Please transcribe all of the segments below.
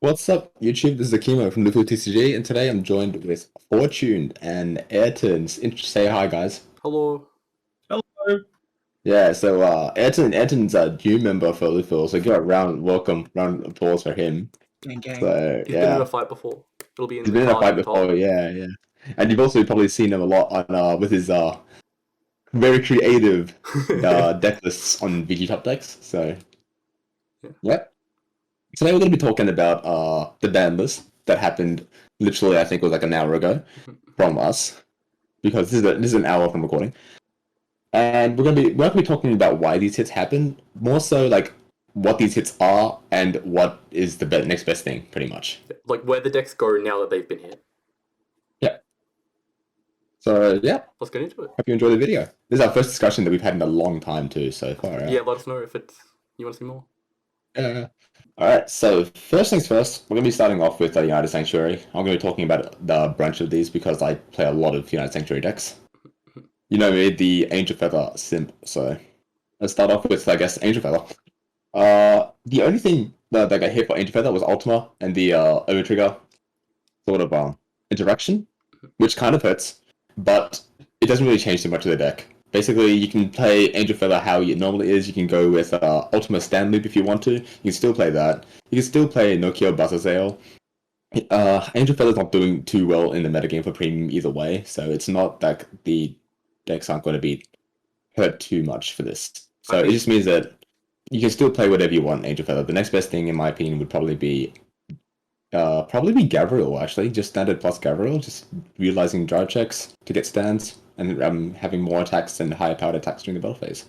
What's up, YouTube? This is Akimo from Little TCG, and today I'm joined with Fortune and Ayrton. Say hi, guys. Hello. Hello. Yeah, so Ayrton's a new member for Little, so give a round of applause for him. Gang, gang. So He's been in yeah, a fight before. It'll be in he's the been in a card fight in the top. before. Yeah. And you've also probably seen him a lot on with his very creative deck lists on VG Top decks. So yeah. Today we're going to be talking about the Banlist that happened literally, I think it was like an hour ago from us, because this is an hour from recording. And we're not gonna be talking about why these hits happen, more so like what these hits are and what is the next best thing, pretty much. Like where the decks go now that they've been hit. Yeah. So yeah, Let's get into it. hope you enjoy the video. This is our first discussion that we've had in a long time too, so far out. Yeah, let us know if you want to see more. Alright, so first things first, we're going to be starting off with United Sanctuary. I'm going to be talking about the bunch of these because I play a lot of United Sanctuary decks. You know me, the Angel Feather simp, so let's start off with, I guess, Angel Feather. The only thing that got hit for Angel Feather was Ultima and the Overtrigger sort of interaction, which kind of hurts, but it doesn't really change too much of the deck. Basically, you can play Angel Feather how it normally is. You can go with Ultima Stand Loop if you want to. You can still play that. You can still play Nokia Buzzsail. Angel Feather's not doing too well in the metagame for premium either way, so it's not that the decks aren't going to be hurt too much for this. So it just means that you can still play whatever you want, Angel Feather. The next best thing, in my opinion, would probably be Gabriel, actually. Just standard plus Gabriel, just utilizing drive checks to get stands and having more attacks and higher powered attacks during the battle phase.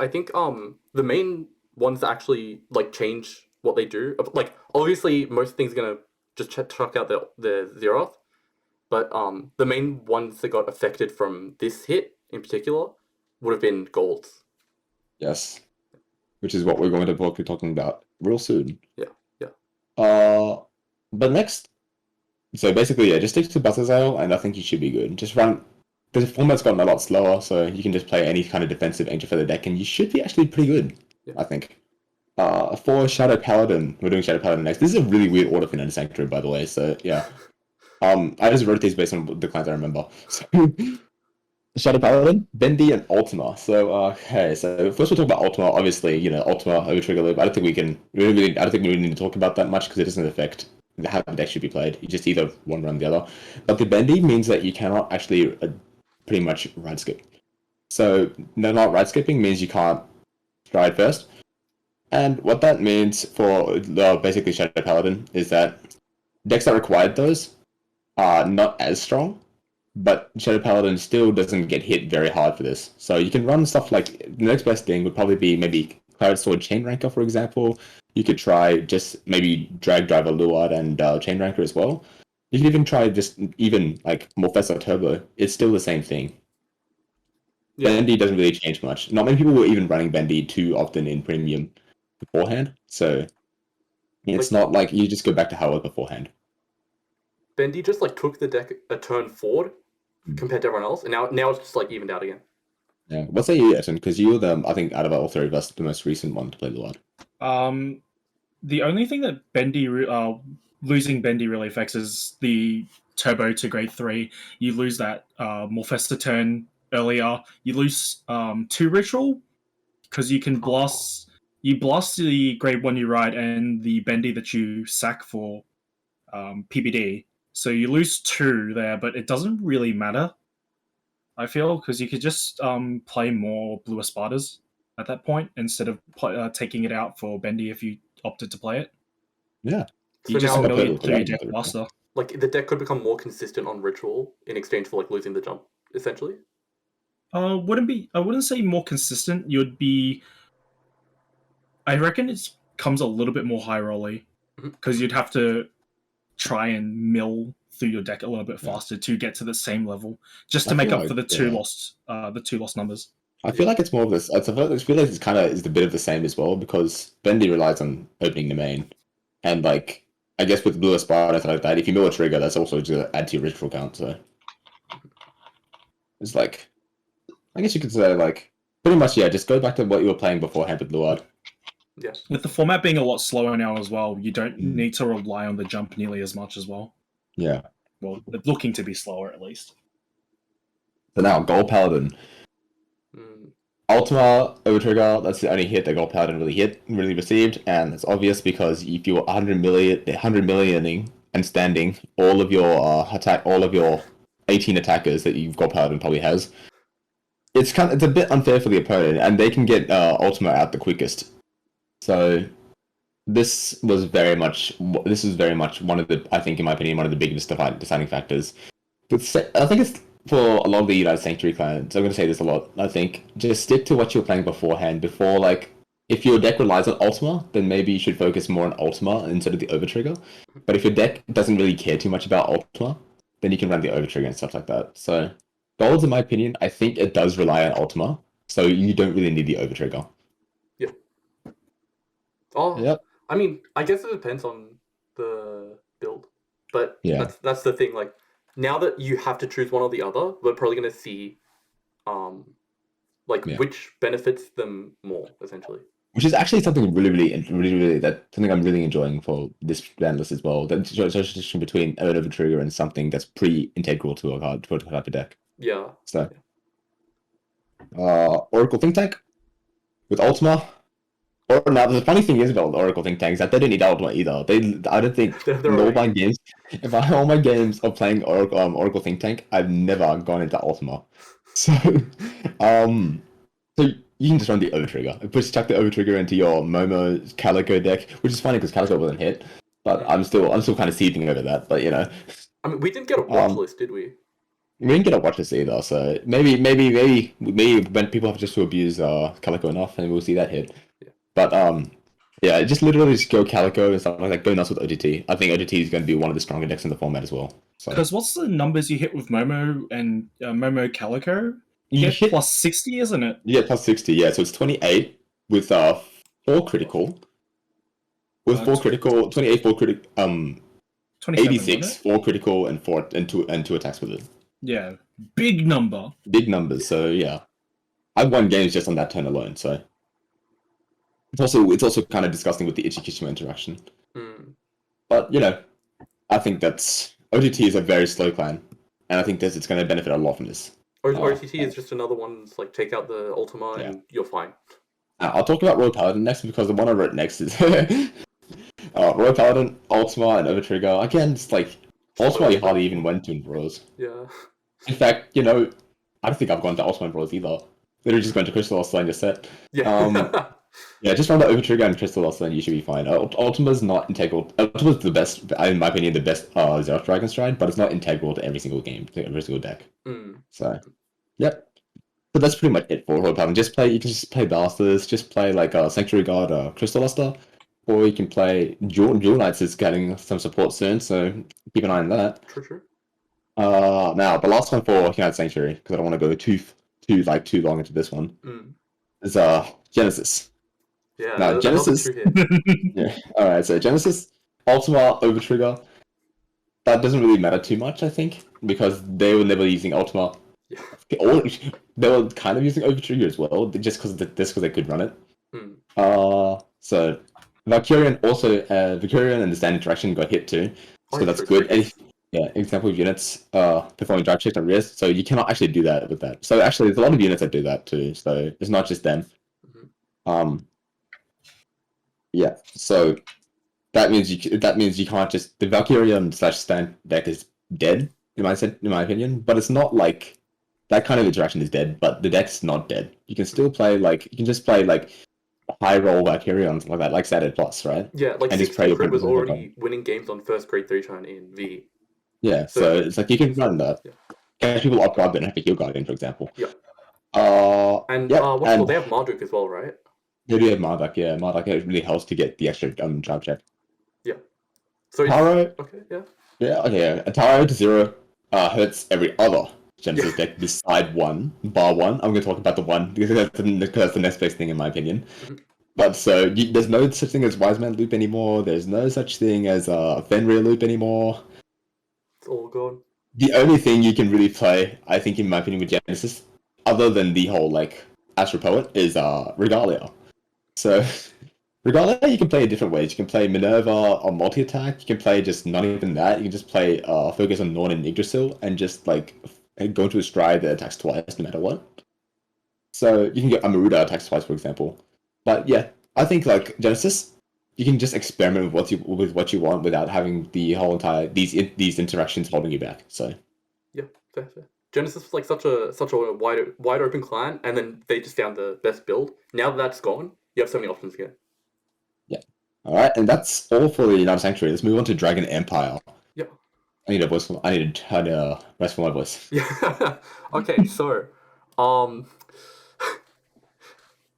I think the main ones that actually like change what they do, like obviously most things are gonna just chuck out the Zeroth, but the main ones that got affected from this hit in particular would have been golds. Yes, which is what we're going to be talking about real soon. Yeah. But next, so basically, yeah, just stick to Buzzsail, and I think you should be good. Just run. The format's gotten a lot slower, so you can just play any kind of defensive Angel Feather deck, and you should be actually pretty good, I think. For Shadow Paladin, we're doing Shadow Paladin next. This is a really weird order for United Sanctuary, by the way, so yeah. I just wrote these based on the clans I remember. So, Shadow Paladin, Bendy, and Ultima. So, okay, so first we'll talk about Ultima. Obviously, Ultima, Overtrigger Loop. I don't think we really need to talk about that much because it doesn't affect how the deck should be played. You just either one run the other. But the Bendy means that you cannot actually pretty much ride skip. So, not ride skipping means you can't stride first. And what that means for basically Shadow Paladin is that decks that required those are not as strong, but Shadow Paladin still doesn't get hit very hard for this. So you can run stuff like, the next best thing would probably be maybe Cloud Sword Chain Ranker, for example. You could try just maybe Drag Driver Luard and Chain Ranker as well. You can even try just even like Morpheus Turbo. It's still the same thing. Yeah. Bendy doesn't really change much. Not many people were even running Bendy too often in premium beforehand, so it's not like you just go back to how it was beforehand. Bendy just like took the deck a turn forward compared to everyone else, and now it's just like evened out again. Yeah, what say you, Ayrton? Because you're I think out of all three of us, the most recent one to play Luard. The only thing that Bendy losing Bendy really affects is the turbo to grade 3. You lose that Morpheus turn earlier. You lose 2 ritual because you can blast. You blast the grade 1 you ride and the Bendy that you sack for PBD. So you lose 2 there, but it doesn't really matter, I feel, because you could just play more Blue Espartas at that point instead of taking it out for Bendy if you opted to play it. Yeah. You just mill it through your deck faster. Like, the deck could become more consistent on ritual in exchange for like losing the jump, essentially? I wouldn't say more consistent. You'd be... I reckon it comes a little bit more high rolly because you'd have to try and mill through your deck a little bit faster to get to the same level, just to make up for the two lost numbers. I feel like it's more of this. I feel like it's kind of is a bit of the same as well because Bendy relies on opening the main, and like I guess with Blue Espada and like that, if you mill a trigger, that's also to add to your ritual count. So it's like, I guess you could say like pretty much just go back to what you were playing beforehand with Luard. Yeah. With the format being a lot slower now as well, you don't Mm. need to rely on the jump nearly as much as well. Yeah. Well, looking to be slower at least. So now, Gold Paladin. Mm. Ultima Overtrigger, that's the only hit that Gold Paladin really received, and it's obvious because if you're 100 millioning and standing all of your 18 attackers that you've Gold Paladin probably has, it's a bit unfair for the opponent, and they can get Ultima out the quickest. So this was very much one of the, I think in my opinion, one of the biggest deciding factors. I think it's for a lot of the United Sanctuary clans. I'm going to say this a lot. I think just stick to what you're playing beforehand. Before, like, if your deck relies on Ultima, then maybe you should focus more on Ultima instead of the Overtrigger. But if your deck doesn't really care too much about Ultima, then you can run the Overtrigger and stuff like that. So, Golds, in my opinion, I think it does rely on Ultima, so you don't really need the Overtrigger. Yeah. Oh, Yep. I mean, I guess it depends on the build, but Yeah. that's the thing. Like, now that you have to choose one or the other, we're probably gonna see, which benefits them more, essentially. Which is actually something really that something I'm really enjoying for this Banlist as well. The transition between an Overtrigger and something that's integral to a type of deck. Yeah. So, Oracle Think Tank with Ultima. Or now the funny thing is about the Oracle Think Tank is that they don't need Ultima either. I don't think in all my games, all my games of playing Oracle Think Tank, I've never gone into Ultima. So, so you can just run the Overtrigger. Chuck the Overtrigger into your Momo Calico deck, which is funny because Calico wasn't hit, but I'm still kind of seething over that. But you know, I mean, we didn't get a watch list, did we? We didn't get a watch list either. So maybe when people have just to abuse Calico enough, and we'll see that hit. Yeah. But yeah, just literally just go Calico and stuff like that. Go nuts with OTT. I think OTT is going to be one of the stronger decks in the format as well. Because what's the numbers you hit with Momo and Momo Calico? You get plus 60, isn't it? You get plus 60, yeah. So it's 28 with 4 critical. With 4 critical, 28 4 critical, 86 4 critical and two attacks with it. Yeah, big number. Big numbers. So yeah, I've won games just on that turn alone. So it's also kind of disgusting with the Ichikishima interaction. But you know, I think that's OTT is a very slow clan, and I think it's going to benefit a lot from this. OTT is just another one. Like, take out the Ultima and you're fine. I'll talk about Royal Paladin next because the one I wrote next is Royal Paladin, Ultima, and Overtrigger. Again, it's like Ultima you hardly even went to in Bros. Yeah. In fact, you know, I don't think I've gone to Ultima and Bros either. Literally just going to Crystal Oscilla and just set. Yeah. Yeah, just run the Overtrigger and Crystal Oscilla and you should be fine. Ultima's not integral. Ultima's the best, in my opinion, the best Zero Dragon stride, but it's not integral to every single game, to every single deck. So, yep. So that's pretty much it for Royal Paladin. You can just play Blasters, just play like Sanctuary Guard, Crystal Luster, or you can play Jewel Knights is getting some support soon, so keep an eye on that. True. Now the last one for United Sanctuary, because I don't want to go too long into this one, is Genesis. Yeah. Now Genesis. Yeah. All right. So Genesis, Ultima, Overtrigger. That doesn't really matter too much, I think, because they were never using Ultima. Yeah. They were kind of using Overtrigger as well, just because they could run it. So Valkyrian and the standard interaction got hit too, so that's good. Example of units performing drive checks on risk, so you cannot actually do that with that. So actually, there's a lot of units that do that too. So it's not just them. Yeah. So that means you can't just the Valkyrian / stand deck is dead in my opinion, but it's not like that kind of interaction is dead, but the deck's not dead. You can still play high roll Valkyrians like that, like Saturn Plus, right? Yeah, like 16 Crit was already winning games on first grade 3 turn in V. Yeah, so it's like you can run that. Catch people off guard, don't have a heal guardian, for example. Yeah. And they have Marduk as well, right? They do have Marduk, yeah. Marduk really helps to get the extra drive check. Yeah. So Taro. Okay, yeah. Yeah, okay. Taro to 0 hurts every other Genesis deck beside bar one. I'm going to talk about the one because that's the next best thing in my opinion. But so there's no such thing as Wise Man loop anymore. There's no such thing as Fenrir loop anymore. It's all gone. The only thing you can really play, I think, in my opinion, with Genesis, other than the whole Astro Poet, is Regalia. So Regardless, you can play in different ways. You can play Minerva or multi-attack. You can play just not even that. You can just play focus on Norn and Yggdrasil and just like go into a stride that attacks twice no matter what. So you can get a Maruda attacks twice, for example. But yeah, I think like Genesis, you can just experiment with what you want without having the whole entire these interactions holding you back. So Yeah, fair. Genesis was like such a wide open client, and then they just found the best build. Now that that's gone, you have so many options again. yeah. All right, and that's all for the United Sanctuary. Let's move on to Dragon Empire. Yeah. I need to turn a rest for my voice. Yeah. Okay, so,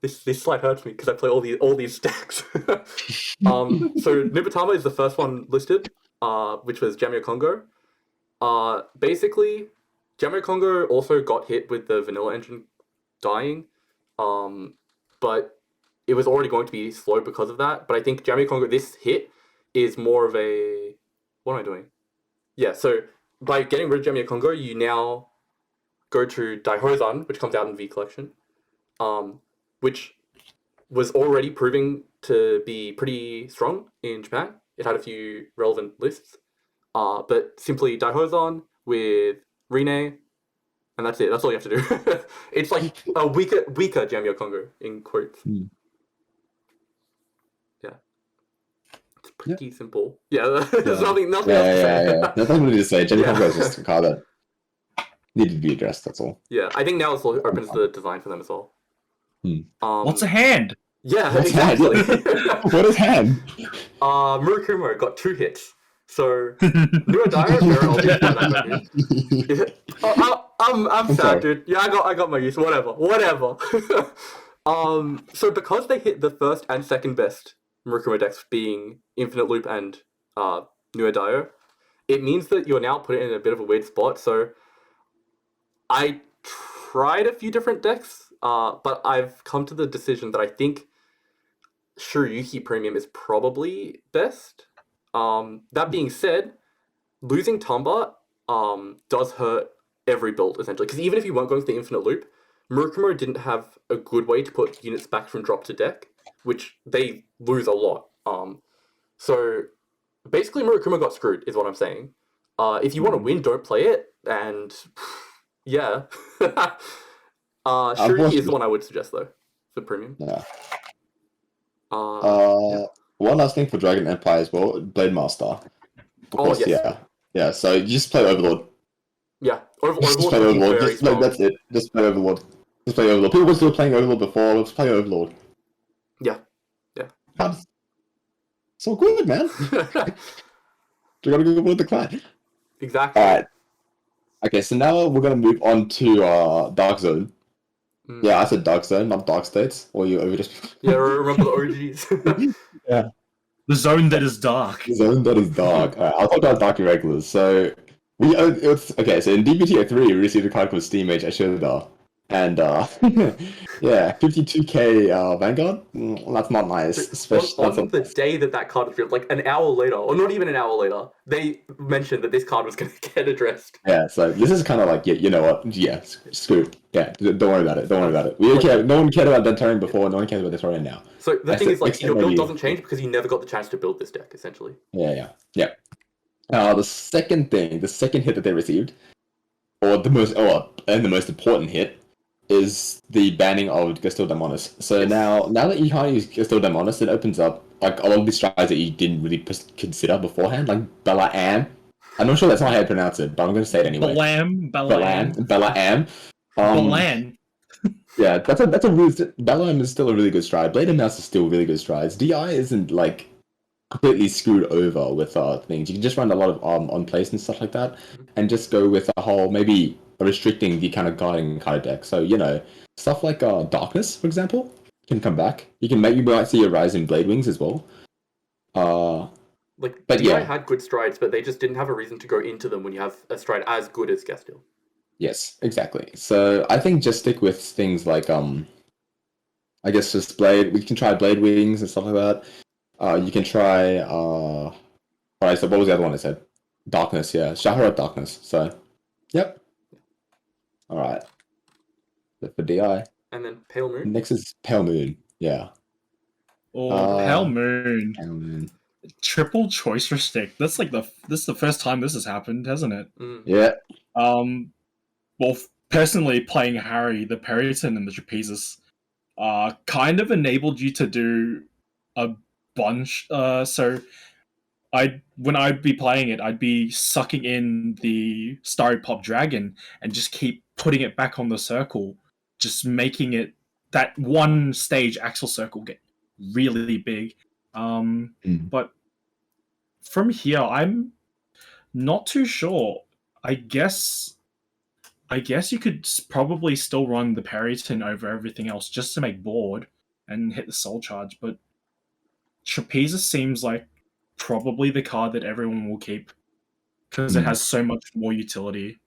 this slide hurts me because I play all these stacks. So Nubatama is the first one listed, which was Jamyocongo. Basically, Jamyocongo also got hit with the vanilla engine dying, but it was already going to be slow because of that. But I think Jamyocongo, this hit is more of a... What am I doing? Yeah, so by getting rid of Jamyocongo, you now go to Daihozan, which comes out in V Collection, which was already proving to be pretty strong in Japan. It had a few relevant lists. But simply Daihozan with Rine, and that's it. That's all you have to do. It's like a weaker Jamyocongo, in quotes. Yeah. It's pretty simple. Yeah, there's nothing else to say. Yeah. Nothing really to say. Jamyocongo is just a card that needed to be addressed, that's all. Yeah, I think now it opens the design for them as well. What's a hand? Yeah, What's exactly. What is hand? Murakumo got 2 hits. So, Nua Daio, very obvious why that got used. I'm sad, sorry. dude. Yeah, I got my use. Whatever. So because they hit the first and second best Murakumo decks being Infinite Loop and Nua Daio, it means that you're now put in a bit of a weird spot. So, I tried a few different decks, but I've come to the decision that I think Shiryuki Premium is probably best. That being said, losing Tanba does hurt every build, essentially. Because even if you weren't going for the Infinite Loop, Murakumo didn't have a good way to put units back from drop to deck, which they lose a lot. So basically Murakumo got screwed, is what I'm saying. If you want to win, don't play it, and yeah. Shuri is the one I would suggest, though, for Premium. Yeah. Yeah. One last thing for Dragon Empire as well, Blademaster. Of course, yes. Yeah, so you just play Overlord. Yeah, Just play Overlord. That's it. Just play Overlord. People were still playing Overlord before. Let's play Overlord. Yeah. That's so good, man. You gotta go with the client. Exactly. Alright. Okay, so now we're gonna move on to Dark Zone. Yeah, I said Dark Zone, not Dark States. Or you over just... Yeah, remember the OGs. Yeah. The zone that is dark. The zone that is dark. Alright, I'll talk about Dark Irregulars. So, so in DBT03, we received a card called Steam Mage Ashura. And, yeah, 52k Vanguard? That's not nice. Especially on the day that card was revealed, like an hour later, or not even an hour later, they mentioned that this card was going to get addressed. Yeah, so this is kind of like, you know what? Yeah, screw it. Yeah, don't worry about it. We don't care. No one cared about Dentorian before, no one cares about Dentorian now. So the thing is, like, your build doesn't change because you never got the chance to build this deck, essentially. Yeah. The second hit that they received, and the most important hit, is the banning of Gestil Daemonis. So now that you can't use Gestil Daemonis, it opens up like a lot of these strides that you didn't really consider beforehand, like Bella Am. I'm not sure that's not how I pronounce it, but I'm going to say it anyway. Bella Am. Yeah, that's a really... Bella Am is still a really good stride. Blademaster is still really good strides. DI isn't like completely screwed over with things. You can just run a lot of on place and stuff like that, and just go with a whole maybe restricting the kind of guarding kind of deck. So stuff like Darkness, for example, can come back. You might see a rise in Blade Wings as well. But DI had good strides, but they just didn't have a reason to go into them when you have a stride as good as Gestil. Yes, exactly. So I think just stick with things like I guess just Blade. We can try Blade Wings and stuff like that. You can try alright, so what was the other one I said? Darkness, yeah. Shaharat Darkness. So yep. Alright. For DI. And then Pale Moon? Next is Pale Moon, yeah. Or Pale Moon. Pale Moon. Triple choice restrict. This is the first time this has happened, hasn't it? Yeah. Well, personally, playing Harry, the Periton, and the Trapezes, kind of enabled you to do a bunch. So, when I'd be playing it, I'd be sucking in the Starry Pop Dragon and just keep putting it back on the circle, just making it that one stage Axel Circle get really big. But from here, I'm not too sure. I guess you could probably still run the Periton over everything else just to make board and hit the Soul Charge, but Trapezes seems like probably the card that everyone will keep because it has so much more utility.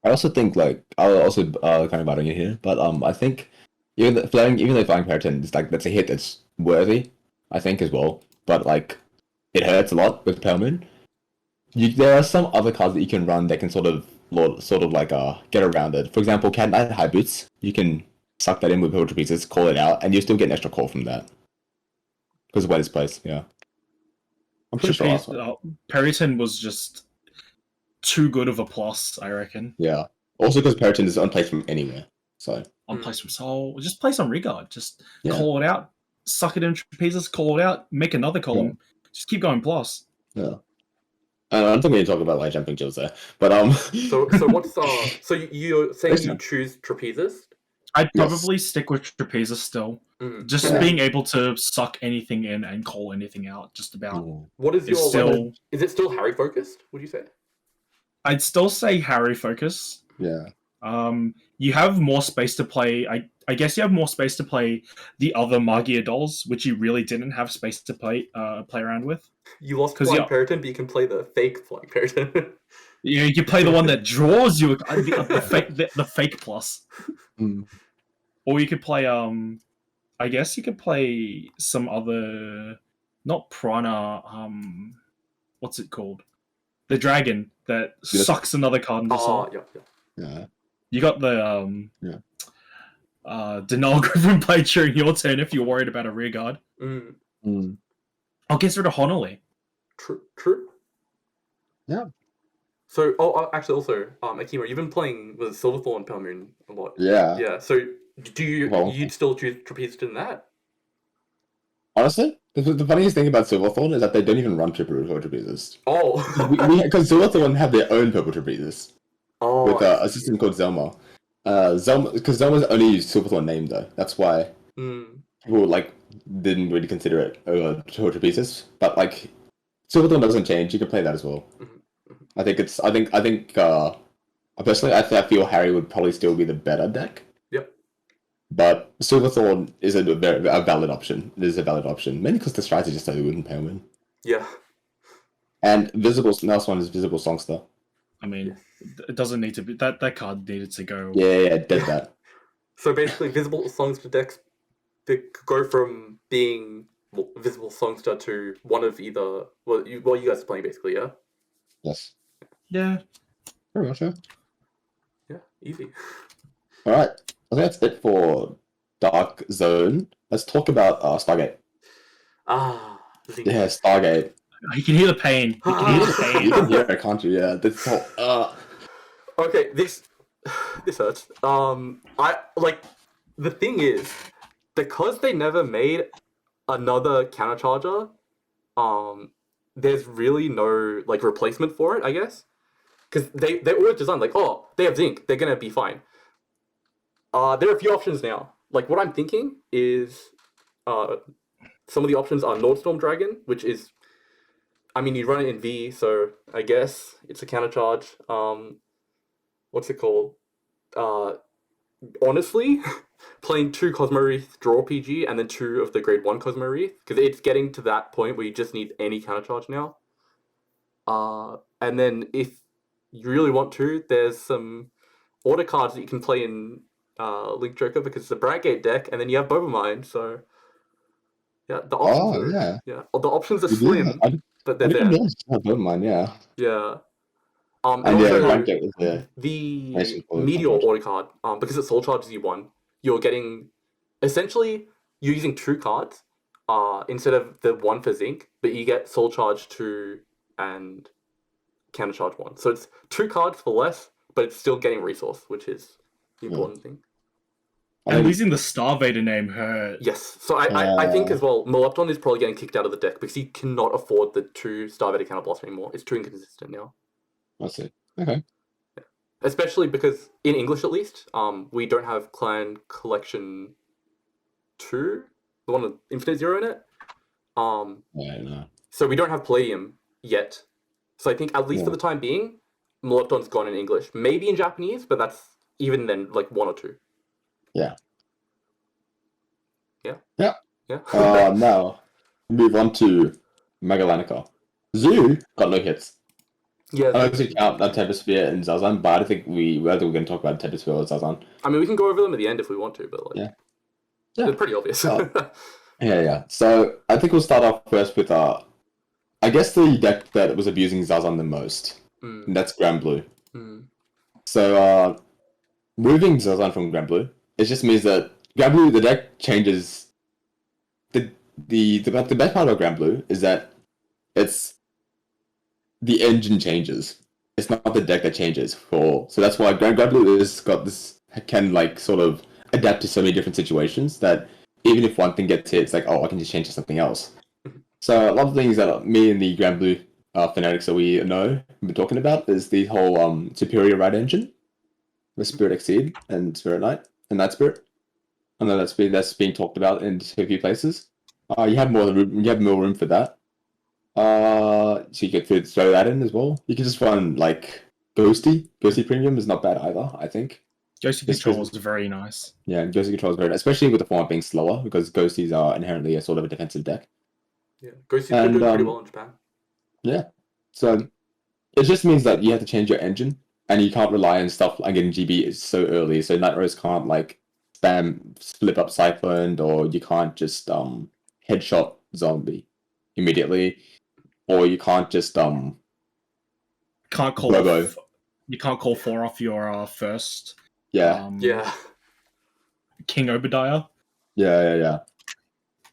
I also think, like, I'll also kind of butting you here, but I think even though flying Periton is like, that's a hit that's worthy, I think, as well. But like, it hurts a lot with Pale Moon. There are some other cards that you can run that can sort of like get around it. For example, Cat Knight High Boots, you can suck that in with Purple Trapezes, call it out, and you still get an extra call from that. Because of where it's placed, yeah. I'm pretty sure. Periton was just too good of a plus, I reckon. Yeah. Also because Periton is unplaced from anywhere. So unplaced from Soul. Just play some Regard. Just call it out. Suck it in Trapezes, call it out, make another column. Yeah. Just keep going plus. Yeah. I'm not going to talk about like jumping jills there, but So what's so you're saying you choose Trapezes? I'd probably stick with Trapezes still. Just being able to suck anything in and call anything out, just about. What is your is it still Harry focused, would you say? I'd still say Harry focus. Yeah. You have more space to play. I guess you have more space to play the other Magia dolls, which you really didn't have space to play around with. You lost Flying Periton, but you can play the fake Flying Periton. Yeah, you can play the one that draws you the fake plus. Or you could play I guess you could play some other, not Prana, what's it called? The dragon that sucks another card into soul. Yeah. You got the Denial Griffin play during your turn if you're worried about a rear guard. I'll get rid of Honolly. True. Yeah. So, actually, also, Akimo, you've been playing with Silverthorn and Pale Moon a lot. Yeah. Yeah. So, you'd still choose Trapezes in that? Honestly, the funniest thing about Silverthorn is that they don't even run Purple Trapezes. Oh. Because Silverthorn have their own Purple Trapezes. Oh. With a system called Zelma. Because Zelma's only used Silverthorn name though. That's why people like didn't really consider it over Trapezes. But like, Silverthorn doesn't change. You can play that as well. I think personally, I feel Harry would probably still be the better deck. Yep. But Silverthorn is a valid option. It is a valid option, mainly because the strats are just so good in Pale Moon. Yeah. And last one is Visible Songster. I mean, it doesn't need to be that card needed to go. Yeah, dead that. So basically, Visible Songster decks that go from being Visible Songster to one of either. Well, you guys are playing basically, yeah. Yes. Yeah. Very much so. Yeah, easy. All right. I think that's it for Dark Zone. Let's talk about Stargate. Yeah, Stargate. You can hear the pain. You can hear the pain. You can hear it, can't you? Yeah. This whole. Okay, this hurts. The thing is, because they never made another countercharger, there's really no like replacement for it, I guess. Because they always designed like, oh, they have Zinc, they're gonna be fine. There are a few options now. Like what I'm thinking is some of the options are Nordstorm Dragon, which is, I mean, you run it in V, so I guess it's a countercharge. What's it called? Honestly, playing 2 Cosmo Wreath Draw PG and then 2 of the Grade 1 Cosmo Wreath, because it's getting to that point where you just need any countercharge now. And then if you really want to, there's some order cards that you can play in Link Joker because it's a Bradgate deck, and then you have Bobomine, so yeah, the options the options are slim, but they're there. Bobomine, yeah. Yeah. And also, Bradgate is there. The Meteor order card, because it soul charges you 1, you're getting, essentially, you're using 2 cards, instead of the 1 for Zinc, but you get Soul Charge 2 and Counter Charge 1. So it's 2 cards for less, but it's still getting resource, which is the important thing. And losing the Starvader name hurt. Yes. So I think as well, Melepton is probably getting kicked out of the deck because he cannot afford the 2 Starvader Counterblast anymore. It's too inconsistent now. I see. Okay. Yeah. Especially because, in English at least, we don't have Clan Collection 2, the one with Infinite Zero in it. No. So we don't have Palladium yet. So I think, at least for the time being, Melepton's gone in English. Maybe in Japanese, but that's even then like 1 or 2. Yeah. Yeah. Now, move on to Megalanica. Zoo got no hits. Yeah. I don't count Temperspear and Zarzan, but I think we're going to talk about Temperspear or Zarzan. I mean, we can go over them at the end if we want to, but like, they're pretty obvious. Yeah. So I think we'll start off first with I guess the deck that was abusing Zarzan the most. And that's Granblue. So moving Zarzan from Granblue, it just means that Granblue, the deck changes. The best part about Granblue is that it's the engine changes. It's not the deck that changes. So that's why Granblue has got this, can like sort of adapt to so many different situations that even if one thing gets hit, it's like, oh, I can just change to something else. So a lot of things that me and the Granblue fanatics that we know we've been talking about is the whole superior right engine with Spirit Exceed and Spirit Knight and Night Spirit. I know that's being talked about in a few places. You have more room for that. So you could throw that in as well. You can just run like Ghosty Premium is not bad either, I think. Ghosty Control is very nice. Yeah, Ghosty Control is very nice, especially with the format being slower, because Ghosties are inherently a sort of a defensive deck. Yeah, Ghosties are doing pretty well in Japan. Yeah, so it just means that you have to change your engine, and you can't rely on stuff like getting GB so early, so Night Rose can't like flip up Cyclone, or you can't just headshot Zombie immediately, or you can't just can't call Robo. You can't call 4 off your first. Yeah. King Obadiah. Yeah.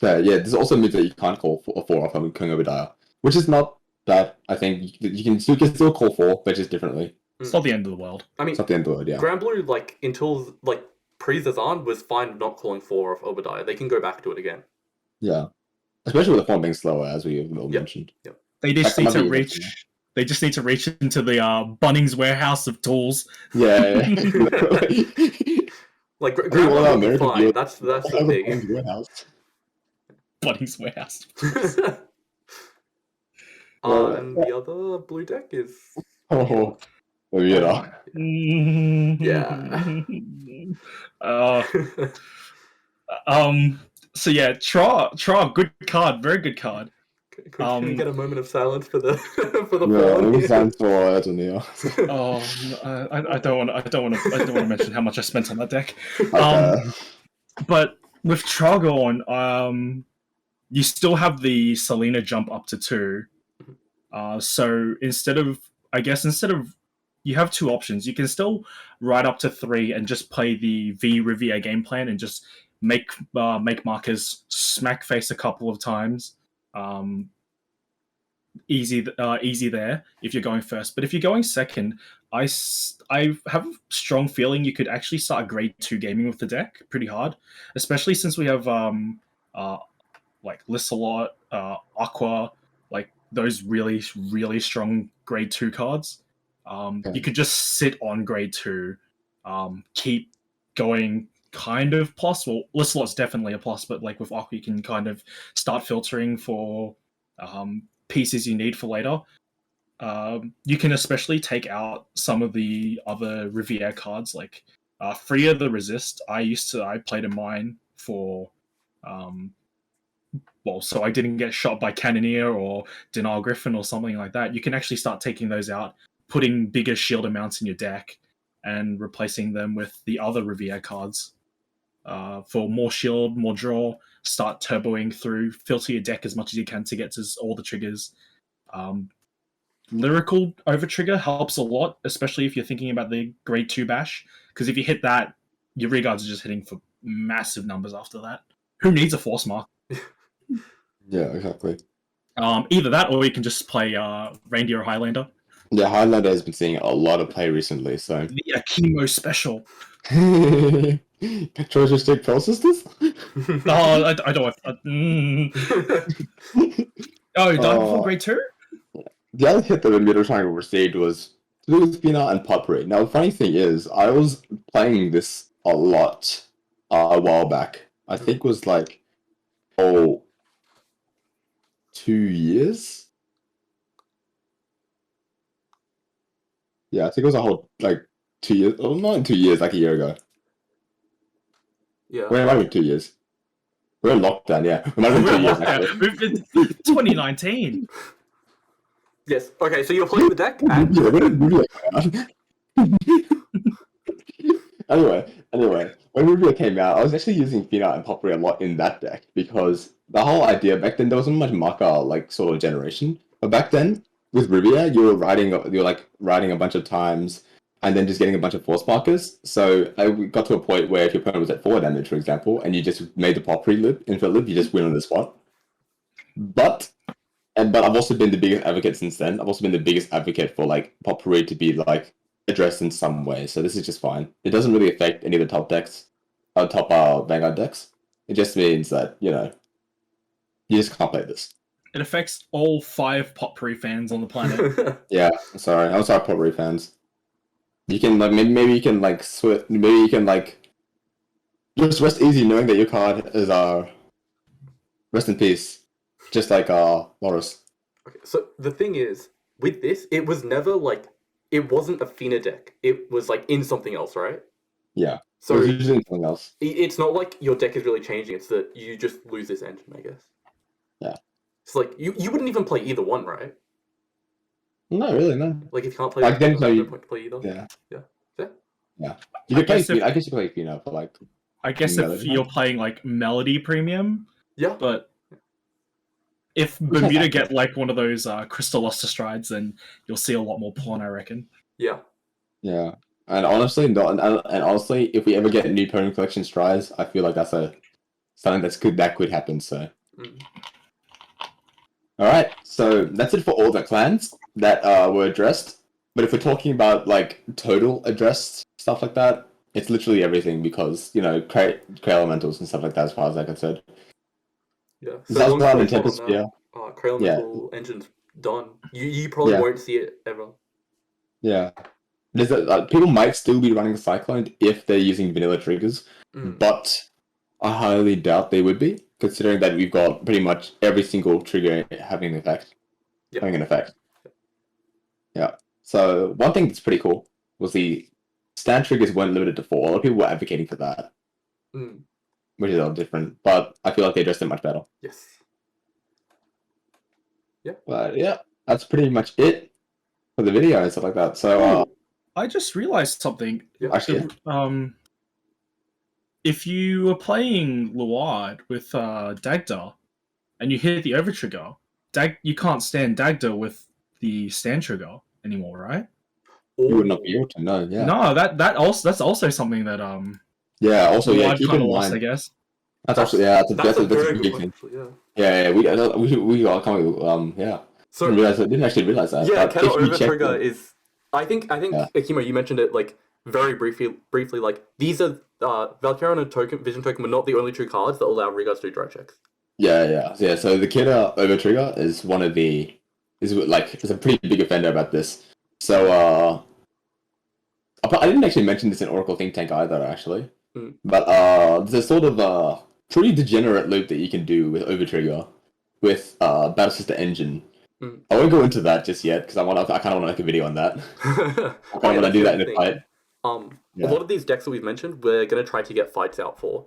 This also means that you can't call a 4 off on King Obadiah, which is not bad. I think you can still call 4, but just differently. It's not the end of the world. I mean, it's not the end of the world. Yeah. Granblue, like until like pre-Zarzan, was fine not calling 4 off Obadiah. They can go back to it again. Yeah, especially with the form being slower, as we mentioned. Yep. They just need to reach. They just need to reach into the Bunnings warehouse of tools. Yeah. Like Granblue will be fine. That's the thing. Bunnings warehouse. And the other blue deck is. Yeah. So yeah, Tra, good card, very good card. Can we get a moment of silence for the Yeah, silence for Ayrton, yeah. I don't want to mention how much I spent on that deck. But with Tragon, you still have the Selena jump up to 2. So instead of you have 2 options. You can still ride up to 3 and just play the V Riviere game plan and just make markers smack face a couple of times. Easy there if you're going first. But if you're going second, I have a strong feeling you could actually start grade 2 gaming with the deck pretty hard, especially since we have like Lissalot, Aqua, like those really, really strong grade 2 cards. You could just sit on grade 2, keep going kind of plus. Well, Lissalot's definitely a plus, but like with Aqua, you can kind of start filtering for pieces you need for later. You can especially take out some of the other Riviere cards, like Freya the Resist. I played in mine for so I didn't get shot by Cannoneer or Denial Griffin or something like that. You can actually start taking those out, putting bigger shield amounts in your deck, and replacing them with the other Riviere cards for more shield, more draw. Start turboing through, filter your deck as much as you can to get to all the triggers. Lyrical Overtrigger helps a lot, especially if you're thinking about the grade 2 bash, because if you hit that, your rear guards are just hitting for massive numbers after that. Who needs a force mark? Yeah, exactly. Either that, or you can just play Reindeer or Highlander. Yeah, Highlander has been seeing a lot of play recently, so. The Akimo special. Treasure Stick Processes? Oh, I don't want. Oh, you died before Uh, grade 2? the other hit that the Bermuda Triangle received was to do with Fina and Potpourri. Now, the funny thing is, I was playing this a lot a while back. I think it was like, 2 years? Yeah, I think it was a whole, like, 2 years. Oh, not in 2 years, like a year ago. Yeah. Wait, it might have been 2 years. We're in lockdown, yeah. It might have been 2 years, actually. We've been 2019. Yes. Okay, so you're playing the deck, and Yeah, when did Rubio come out? Anyway, when Rubio came out, I was actually using Fina and Potpourri a lot in that deck because the whole idea back then there wasn't much marker like sort of generation. But back then with Rubio, you were riding a bunch of times and then just getting a bunch of force markers. So I got to a point where if your opponent was at 4 damage, for example, and you just made the Potpourri loop, infinite loop, you just win on the spot. But I've also been the biggest advocate since then. I've also been the biggest advocate for like Potpourri to be like addressed in some way. So this is just fine. It doesn't really affect any of the top decks, top Vanguard decks. It just means that you just can't play this. It affects all 5 Potpourri fans on the planet. Yeah, I'm sorry, Potpourri fans. You can like maybe you can like maybe you can like just rest easy knowing that your card is rest in peace. Just like Loris. Okay, so the thing is, with this, it was never like it wasn't a Fina deck. It was like in something else, right? Yeah. So it was usually something else. It's not like your deck is really changing. It's that you just lose this engine, I guess. Yeah. It's like you wouldn't even play either one, right? No, really, no. Like if you can't play, Like, then no you- point to play either. Yeah. Yeah. You could play. guess if- I guess you play Fina for like. I guess if you're playing like Melody Premium, Yeah. but if Bermuda get like one of those Crystal Luster Strides, then you'll see a lot more porn, I reckon. Yeah. Yeah, and honestly, if we ever get new Pokemon Collection Strides, I feel like that's something that could happen. So, all right, so that's it for all the clans that were addressed. But if we're talking about like total addressed stuff like that, it's literally everything because Cray Elementals and stuff like that. As far as I can say. Yeah. That's long part story of Temple short on Spear. that, Cray Elemental engine's done. You probably Yeah. won't see it ever. Yeah. People might still be running Cyclone if they're using vanilla triggers, but I highly doubt they would be, considering that we've got pretty much every single trigger having an effect. Yep. Having an effect. Yeah. So one thing that's pretty cool was the stand triggers weren't limited to 4. A lot of people were advocating for that, which is a little different, but I feel like they addressed it much better. Yes. But yeah, that's pretty much it for the video and stuff like that. So I just realized something. Yeah. actually, If you were playing Luard with Dagda and you hit the overtrigger, you can't stand Dagda with the stand trigger anymore, right? you would not be able to know. Yeah. No, that's also something that Yeah. Also, yeah. Luard Keep kind in of lost, I mind. guess. That's actually that's That's a a very big good thing. point, actually, Yeah, we all come yeah. So Didn't actually realize that. yeah, but cannot if you check overtrigger the- is. I think Akimo, you mentioned it like very briefly. Like these are Valkyrian and Vision Token were not the only 2 cards that allow Regards to do drive checks. Yeah. So the Kidder Overtrigger is one of the is a pretty big offender about this. So I didn't actually mention this in Oracle Think Tank either, actually. But there's a sort of pretty degenerate loop that you can do with Overtrigger with Battle Sister Engine. I won't go into that just yet because I kind of want to make a video on that. I kind of want to do that in a fight. A lot of these decks that we've mentioned, we're gonna try to get fights out for.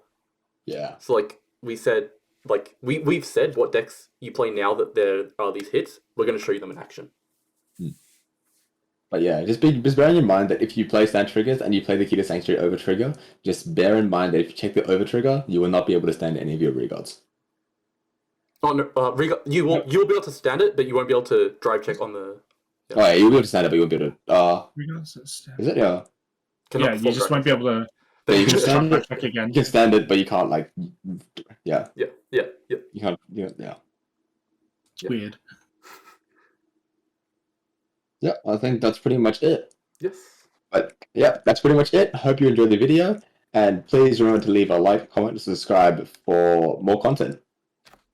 Yeah. So like we said, like we've said what decks you play now that there are these hits. We're gonna show you them in action. But yeah, just bear in mind that if you play stand triggers and you play the Key to Sanctuary over trigger, just bear in mind that if you check the over trigger, you will not be able to stand any of your regards. Oh no, you'll be able to stand it, but you won't be able to drive check on the. Yeah. Oh yeah, you'll be able to stand it, but you won't be able to. Is it? Yeah. Yeah, you just won't be able to. Yeah, you can stand it. Check again. You can stand it, but you can't like. Yeah. Yeah. You can't. Yeah. It's weird. Yeah, I think that's pretty much it. Yes. But yeah, that's pretty much it. Hope you enjoyed the video, and please remember to leave a like, comment, and subscribe for more content.